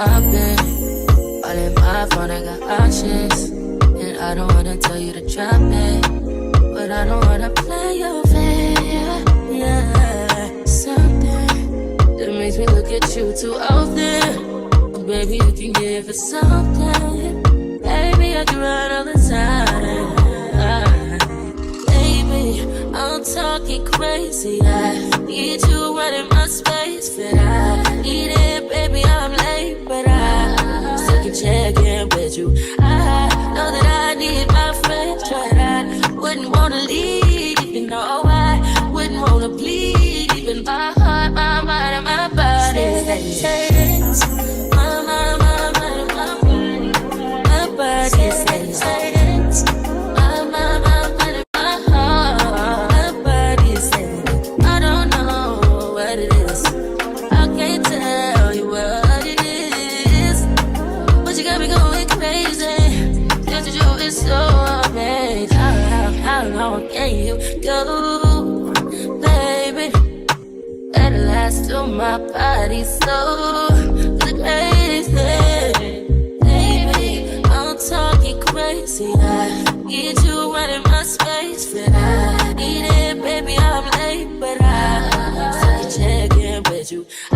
I've been all in my phone, I got options. And I don't wanna tell you to drop it, but I don't wanna play your fair. Yeah, something that makes me look at you too often. Oh, baby, you can give it something. Baby, I can run all the time. Baby, I'm talking crazy. I need you running my space, but I need it, baby. I'm late, but I still can check in with you. I know that I need my friends, but I wouldn't wanna leave. You know I wouldn't wanna bleed. Even my heart, my mind, and my body. Says, my mind, my mind, and my body. My body says, my mind, my mind, and my heart. My body says, I don't know what it is. I can't tell you what it is, but you got me going crazy. Just you is so amazing. How long can you go, baby? At last, till my body's so crazy. Baby, I'm talking crazy. I need you running my space, but I need it, baby. I'm late, but I still check in with you. I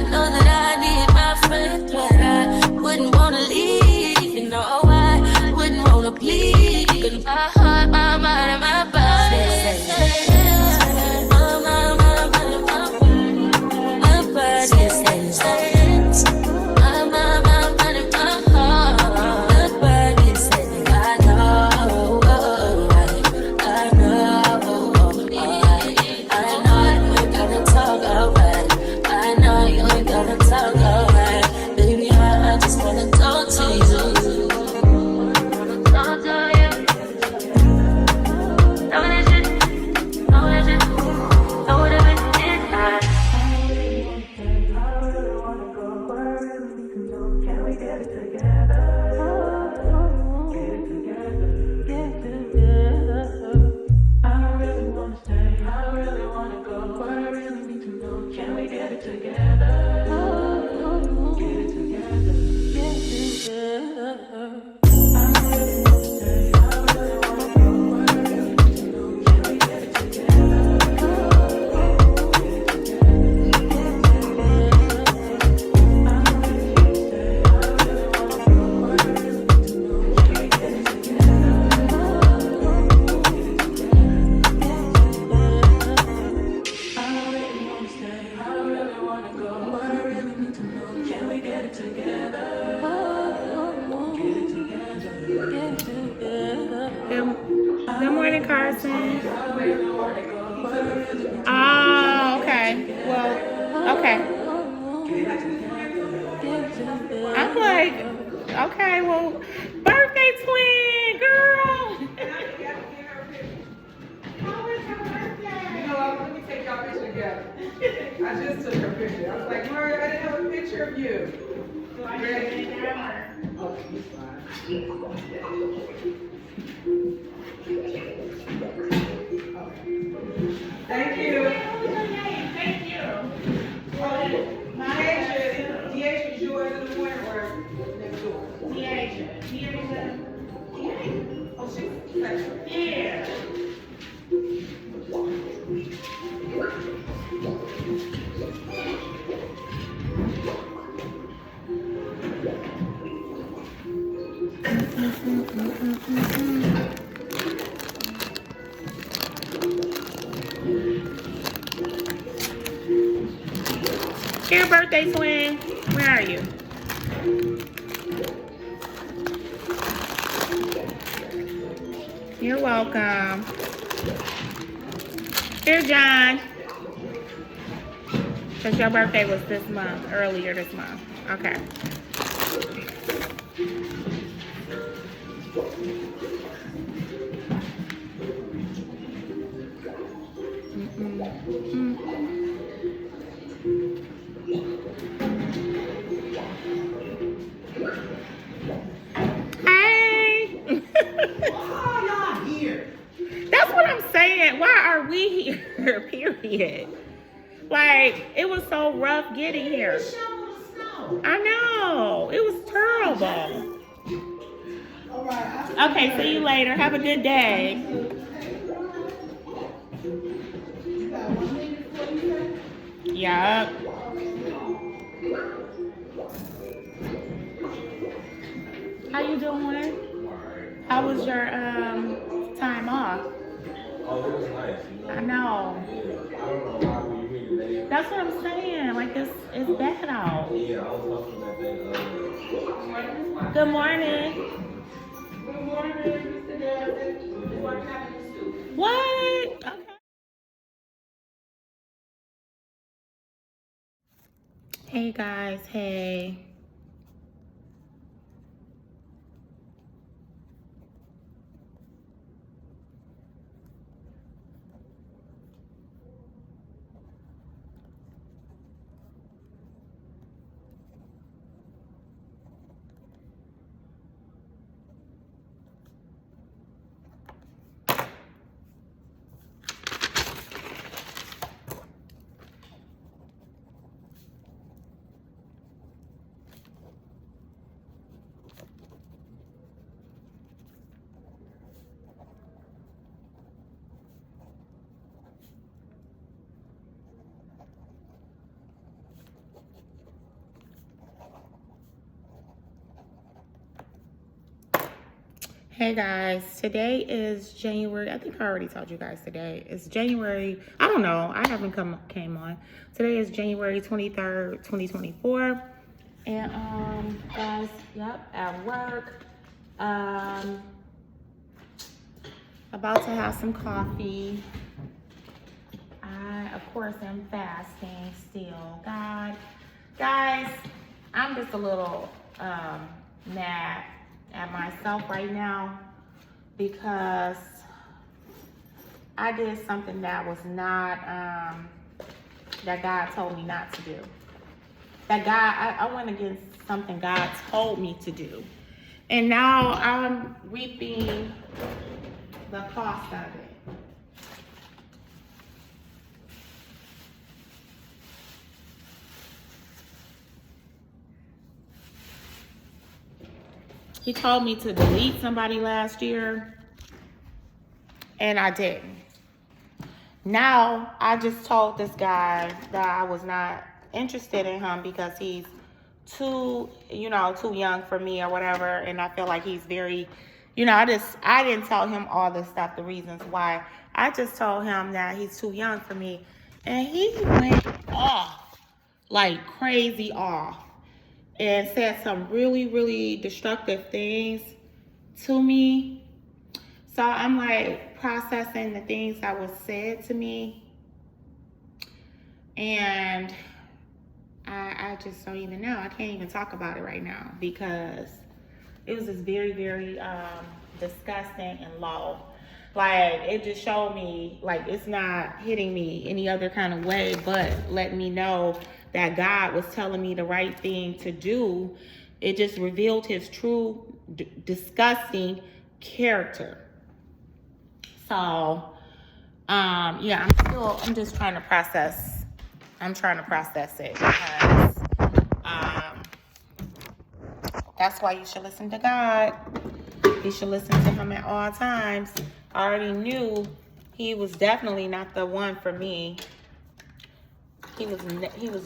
know that I need my friends, but I wouldn't wanna leave. You know I wouldn't wanna bleed. Even my heart, my mind, and my body. Good morning, Carson. Oh, okay. Well, okay. I'm like, okay, well, birthday twin, girl. How was your birthday? You know what? Let me take y'all picture together. I just took her picture. I was like, Mario, I didn't have a picture of you. So I ready? Okay, it's fine. Thank you. Thank you. Deasia, is yours in the morning or next door? Deasia. Oh, she's special. Yeah. Here, birthday twin. Where are you? You're welcome. Here, John. Because your birthday was this month, earlier this month. Okay. Why are we here? Period. Like, it was so rough getting here. I know. No, it was terrible. Okay, see you later. Have a good day. Yup. How you doing? How was your time off? Oh, it was nice. I know. Yeah, I don't know why we really made. That's what I'm saying. Like it's bad out. Yeah, I was talking about that. Good morning. Good morning, Mr. Davis. What? Okay. Hey guys, hey. Hey guys, today is January. I think I already told you guys today. It's January. I don't know. I haven't came on. Today is January 23rd, 2024. And guys, yep, at work. About to have some coffee. I of course am fasting still. God, guys, I'm just a little mad at myself right now because I did something that was not that God told me not to do. I went against something God told me to do, and now I'm reaping the cost of it. He told me to delete somebody last year, and I didn't. Now, I just told this guy that I was not interested in him because he's too young for me or whatever, and I feel like he's very, I didn't tell him all this stuff, the reasons why. I just told him that he's too young for me, and he went off, like crazy off. And said some really, really destructive things to me. So I'm like processing the things that was said to me. And I just don't even know. I can't even talk about it right now because it was just very, very disgusting and low. Like, it just showed me, like, it's not hitting me any other kind of way, but letting me know that God was telling me the right thing to do. It just revealed his true, disgusting character. So, yeah, I'm just trying to process. I'm trying to process it because that's why you should listen to God. You should listen to him at all times. I already knew he was definitely not the one for me. He was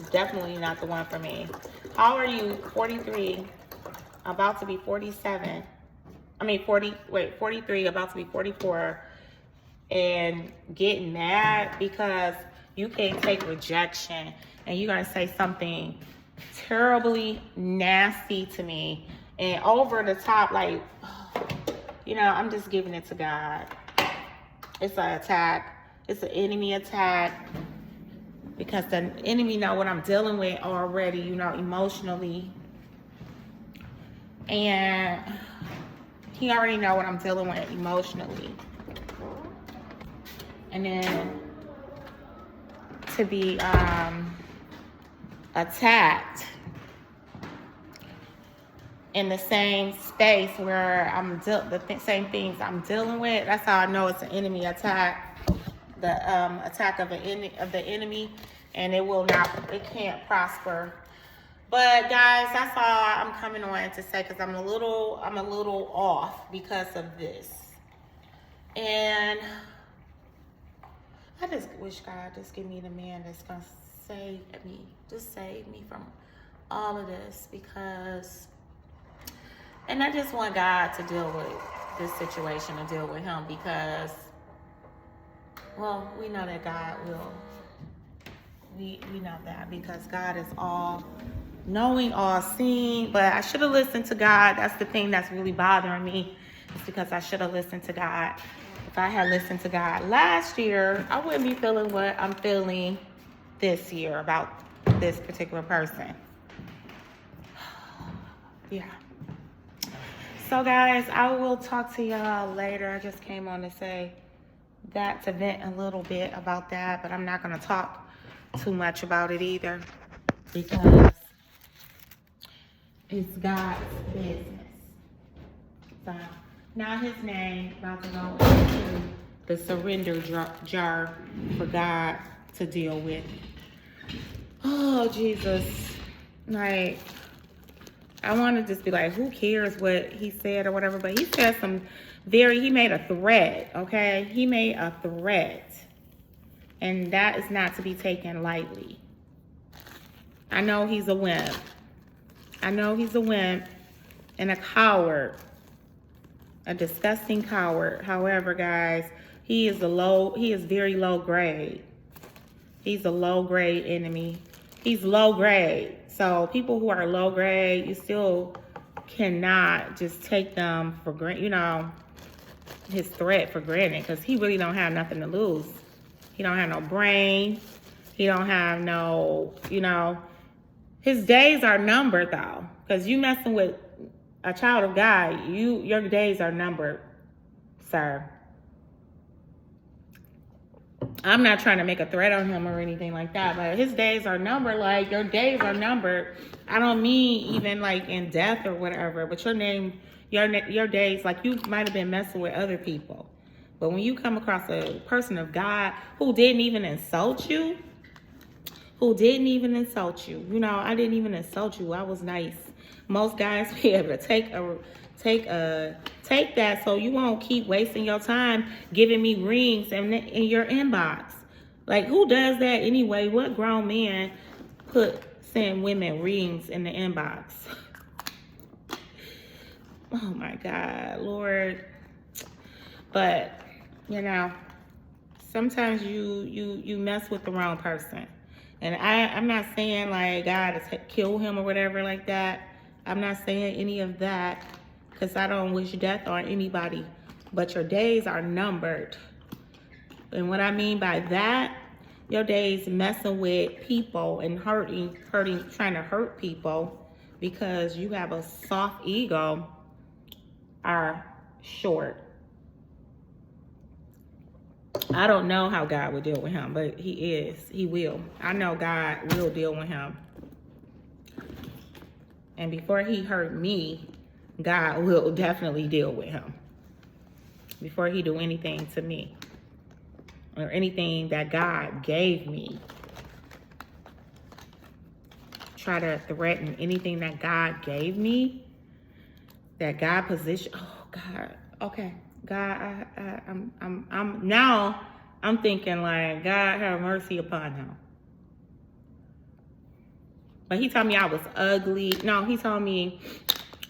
definitely not the one for me. How are you? 43, about to be 47. 43, about to be 44, and getting mad because you can't take rejection and you're gonna say something terribly nasty to me and over the top, like, I'm just giving it to God. It's an attack. It's an enemy attack. Because the enemy know what I'm dealing with already, emotionally. And he already know what I'm dealing with emotionally. And then to be attacked in the same space where I'm the same things I'm dealing with, that's how I know it's an enemy attack. The attack of the enemy, and it can't prosper But guys, that's all I'm coming on to say because I'm a little off because of this. And I just wish God just give me the man that's gonna save me. Just save me from all of this because, and I just want God to deal with this situation and deal with him because, well, we know that God will. We know that because God is all knowing, all seeing. But I should have listened to God. That's the thing that's really bothering me. It's because I should have listened to God. If I had listened to God last year, I wouldn't be feeling what I'm feeling this year about this particular person. Yeah. So guys, I will talk to y'all later. I just came on to say that, to vent a little bit about that, but I'm not going to talk too much about it either because it's God's business. So now his name about to go into the surrender jar for God to deal with. Oh, Jesus. Like, I want to just be like, who cares what he said or whatever, but he said he made a threat, okay? He made a threat. And that is not to be taken lightly. I know he's a wimp. I know he's a wimp and a coward. A disgusting coward. However, guys, he is very low grade. He's a low grade enemy. He's low grade. So people who are low grade, you still cannot just take them for granted, his threat for granted, because he really don't have nothing to lose. He don't have no brain. He don't have no, his days are numbered though. Because you messing with a child of God, your days are numbered, sir. I'm not trying to make a threat on him or anything like that, but his days are numbered. Like, your days are numbered. I don't mean even like in death or whatever, but your days, like, you might have been messing with other people. But when you come across a person of God who didn't even insult you, I didn't even insult you. I was nice. Most guys be able to take that, so you won't keep wasting your time giving me rings in your inbox. Like, who does that anyway? What grown man send women rings in the inbox? Oh my God, Lord. But sometimes you mess with the wrong person. And I'm not saying like God to kill him or whatever like that. I'm not saying any of that because I don't wish death on anybody. But your days are numbered. And what I mean by that, your days messing with people and hurting, trying to hurt people because you have a soft ego are short. I don't know how God would deal with him, but he will. I know God will deal with him. And before he hurt me, God will definitely deal with him. Before he do anything to me or anything that God gave me. Try to threaten anything that God gave me, that God positioned. Oh God, okay. God, I'm thinking like, God have mercy upon him. But he told me I was ugly. No, he told me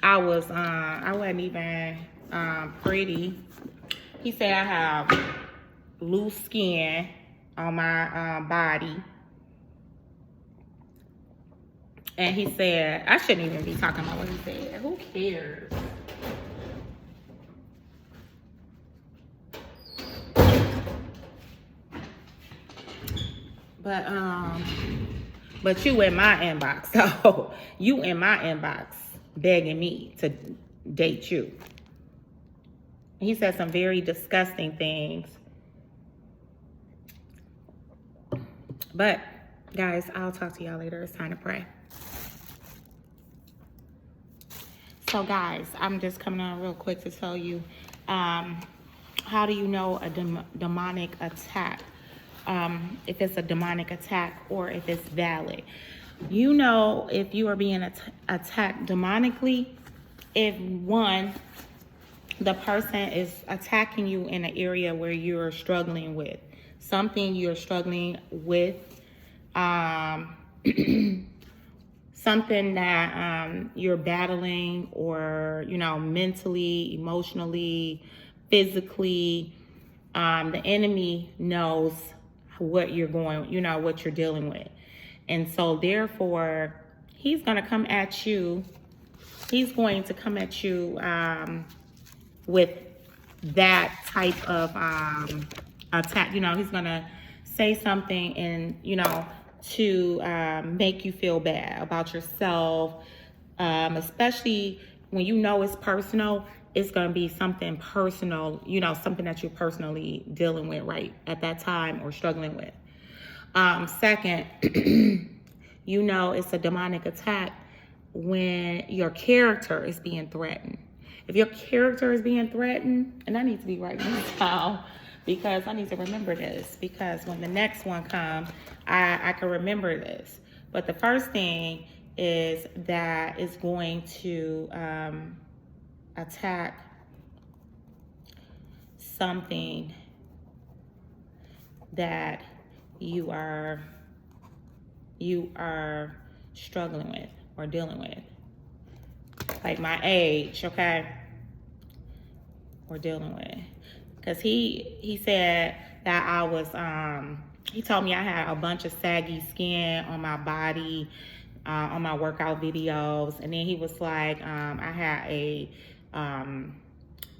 I wasn't even pretty. He said I have loose skin on my body. And he said, I shouldn't even be talking about what he said. Who cares? But you in my inbox. So you in my inbox begging me to date you. He said some very disgusting things. But guys, I'll talk to y'all later. It's time to pray. So guys, I'm just coming on real quick to tell you, how do you know a demonic attack? If it's a demonic attack or if it's valid. You know if you are being attacked demonically, if one, the person is attacking you in an area where you're struggling with something, you're struggling with um, something that you're battling, or mentally, emotionally, physically. The enemy knows what you're what you're dealing with, and so therefore he's going to come at you. He's going to come at you with that type of attack. He's going to say something and to make you feel bad about yourself, especially when it's personal. It's going to be something personal, something that you're personally dealing with right at that time or struggling with. Second, it's a demonic attack when your character is being threatened. If your character is being threatened, and I need to be writing this down because I need to remember this, because when the next one comes, I can remember this. But the first thing is that it's going to attack something that you are struggling with or dealing with, like my age, okay, or dealing with. Because he said that I was he told me I had a bunch of saggy skin on my body, on my workout videos, and then he was like, I had a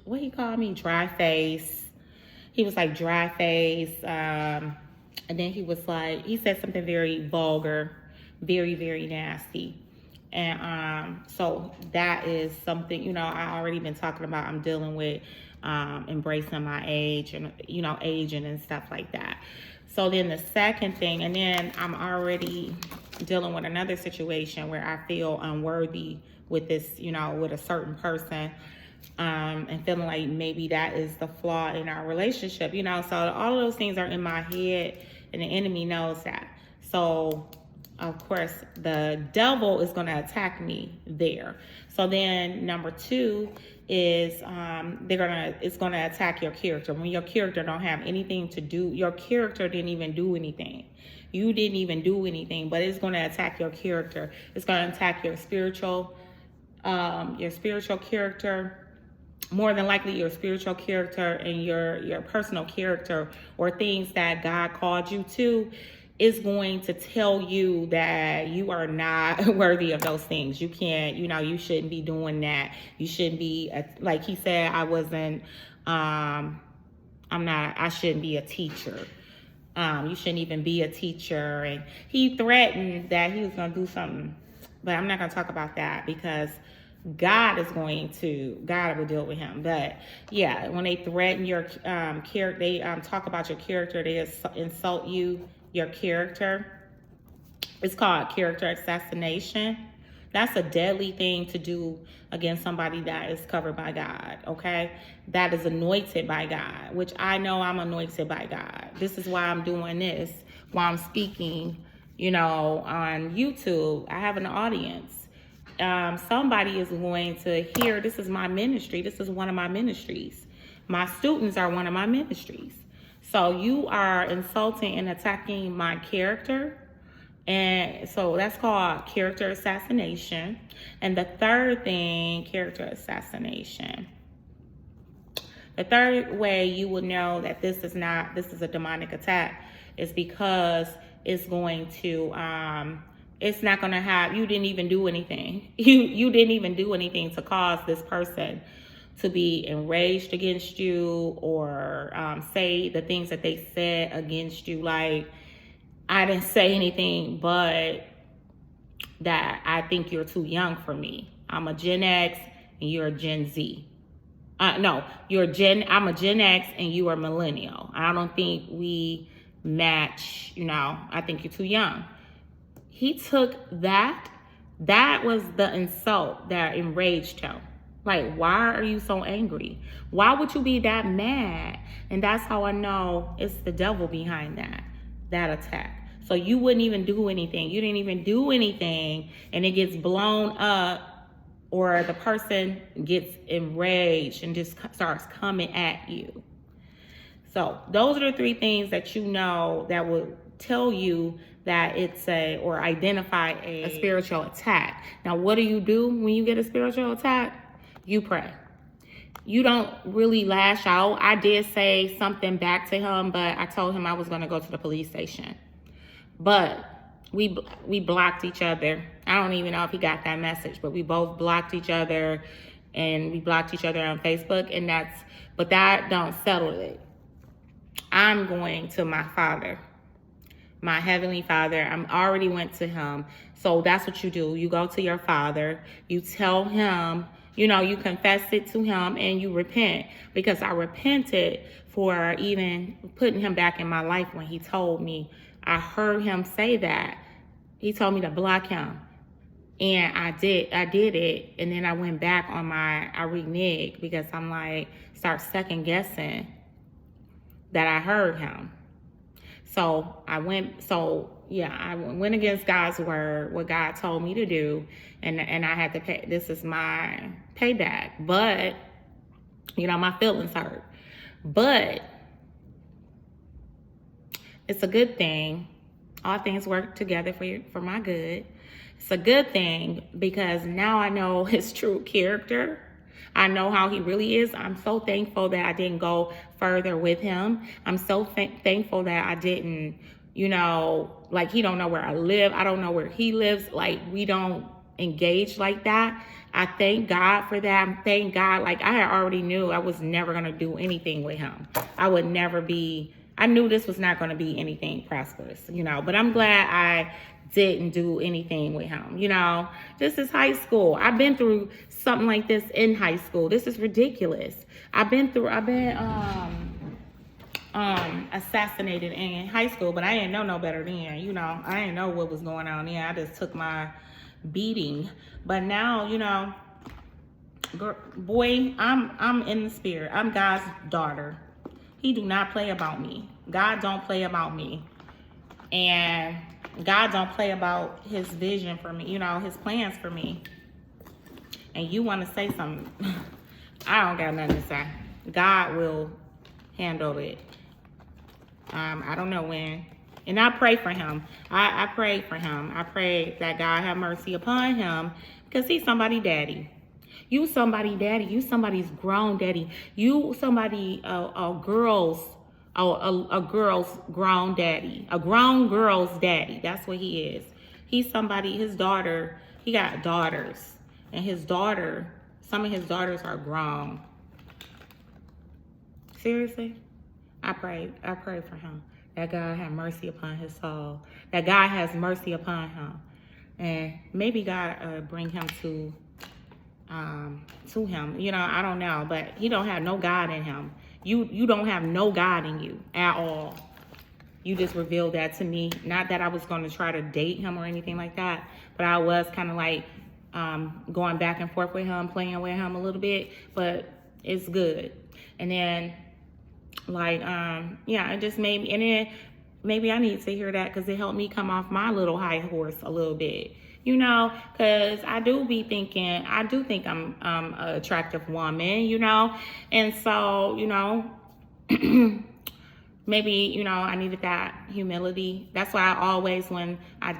what he called me, dry face. He was like dry face, and then he was like, he said something very vulgar, very, very nasty. And so that is something, I already been talking about. I'm dealing with embracing my age and, aging and stuff like that. So then the second thing, and then I'm already dealing with another situation where I feel unworthy with this, with a certain person, and feeling like maybe that is the flaw in our relationship, so all of those things are in my head, and the enemy knows that. So of course the devil is going to attack me there. So then number two is it's going to attack your character. When your character don't have anything to do, your character didn't even do anything. You didn't even do anything, but it's going to attack your character. It's going to attack your spiritual character. More than likely your spiritual character and your personal character, or things that God called you to, is going to tell you that you are not worthy of those things. You can't, you shouldn't be doing that. You shouldn't be, like he said, I shouldn't be a teacher. You shouldn't even be a teacher. And he threatened that he was going to do something, but I'm not going to talk about that because God will deal with him. But yeah, when they threaten your character, they talk about your character, they insult your character. It's called character assassination. That's a deadly thing to do against somebody that is covered by God, okay? That is anointed by God, which I know I'm anointed by God. This is why I'm doing this, why I'm speaking, on YouTube. I have an audience. Somebody is going to hear, this is my ministry. This is one of my ministries. My students are one of my ministries. So you are insulting and attacking my character. And so that's called character assassination. And the third thing, character assassination. The third way you will know that this is a demonic attack is because it's going to, it's not going to have, you didn't even do anything. You didn't even do anything to cause this person to be enraged against you, or say the things that they said against you. Like, I didn't say anything, but that I think you're too young for me. I'm a Gen X and you're a Gen Z. I'm a Gen X and you are millennial. I don't think we match, I think you're too young. He took that was the insult that enraged him. Like, why are you so angry? Why would you be that mad? And that's how I know it's the devil behind that attack. So you wouldn't even do anything. You didn't even do anything, and it gets blown up, or the person gets enraged and just starts coming at you. So those are the three things that you know that will tell you that it's or identify a spiritual attack. Now, what do when you get a spiritual attack? You pray. You don't really lash out. I did say something back to him, but I told him I was going to go to the police station. But we blocked each other. I don't even know if he got that message, but we both blocked each other, and we blocked each other on Facebook, and but that don't settle it. I'm going to my Father, my Heavenly Father. I'm already went to him. So that's what you do. You go to your Father, you tell him, you confess it to him, and you repent. Because I repented for even putting him back in my life when he told me. I heard him say that. He told me to block him. And I did it. And then I went back on I reneged, because I'm like, start second guessing that I heard him. So I went against God's word, what God told me to do, and I had to pay. This is my payback. But, my feelings hurt. But it's a good thing. All things work together for my good. It's a good thing, because now I know his true character. I know how he really is. I'm so thankful that I didn't go further with him. I'm so thankful that I didn't, he don't know where I live. I don't know where he lives. Like, we don't engage like that. I thank God for that. Thank God. Like, I already knew I was never going to do anything with him. I knew this was not going to be anything prosperous, but I'm glad I didn't do anything with him. This is high school. I've been through something like this in high school. This is ridiculous. I've been assassinated in high school, but I didn't know no better then. I didn't know what was going on then. I just took my beating. But now, boy, I'm in the spirit. I'm God's daughter. He do not play about me. God don't play about me. And God don't play about his vision for me, his plans for me. And you want to say something, I don't got nothing to say. God will handle it. I don't know when. And I pray for him. I pray for him. I pray that God have mercy upon him, because he's somebody's daddy. You somebody's daddy. You somebody's grown daddy. You somebody, a girl's grown daddy. A grown girl's daddy. That's what he is. He's somebody, his daughter, he got daughters. And some of his daughters are grown. Seriously? I pray for him. That God have mercy upon his soul. That God has mercy upon him. And maybe God bring him to him. I don't know. But he don't have no God in him. You don't have no God in you at all. You just revealed that to me. Not that I was going to try to date him or anything like that. But I was kind of like going back and forth with him, playing with him a little bit. But it's good. And then it just made me, and then maybe I need to hear that, because it helped me come off my little high horse a little bit, because I do think I'm an attractive woman, and so, maybe, I needed that humility. That's why I always, when I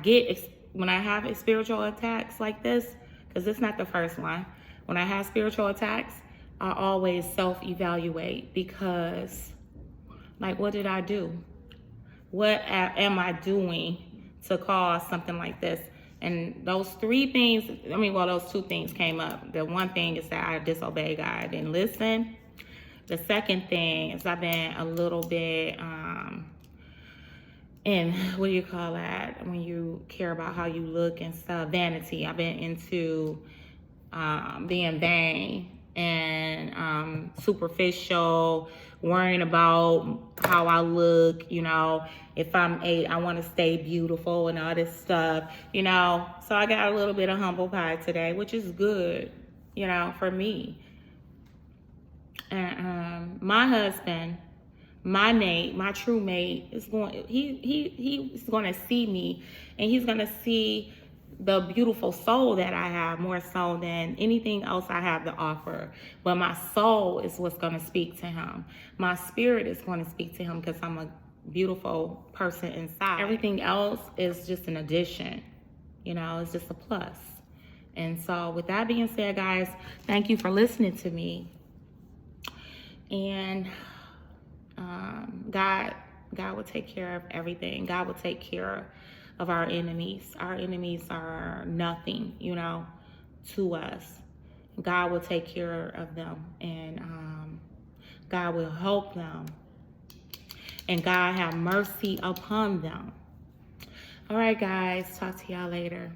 have spiritual attacks like this, because it's not the first one, when I have spiritual attacks, I always self-evaluate, because, what did I do? What am I doing to cause something like this? And those three things, those two things came up. The one thing is that I disobeyed God. I didn't listen. The second thing is I've been a little bit, what do you call that? When you care about how you look and stuff, vanity. I've been into being vain and superficial, worrying about how I look, if I want to stay beautiful and all this stuff, So I got a little bit of humble pie today, which is good, for me. And my husband my mate, my true mate, is going. He's going to see me, and he's going to see the beautiful soul that I have more so than anything else I have to offer. But my soul is what's going to speak to him. My spirit is going to speak to him because I'm a beautiful person inside. Everything else is just an addition. You know, it's just a plus. And so with that being said, guys, thank you for listening to me. And God will take care of everything. God will take care of our enemies. Our enemies are nothing, you know, to us. God will take care of them, and God will help them, and God have mercy upon them. All right, guys, talk to y'all later.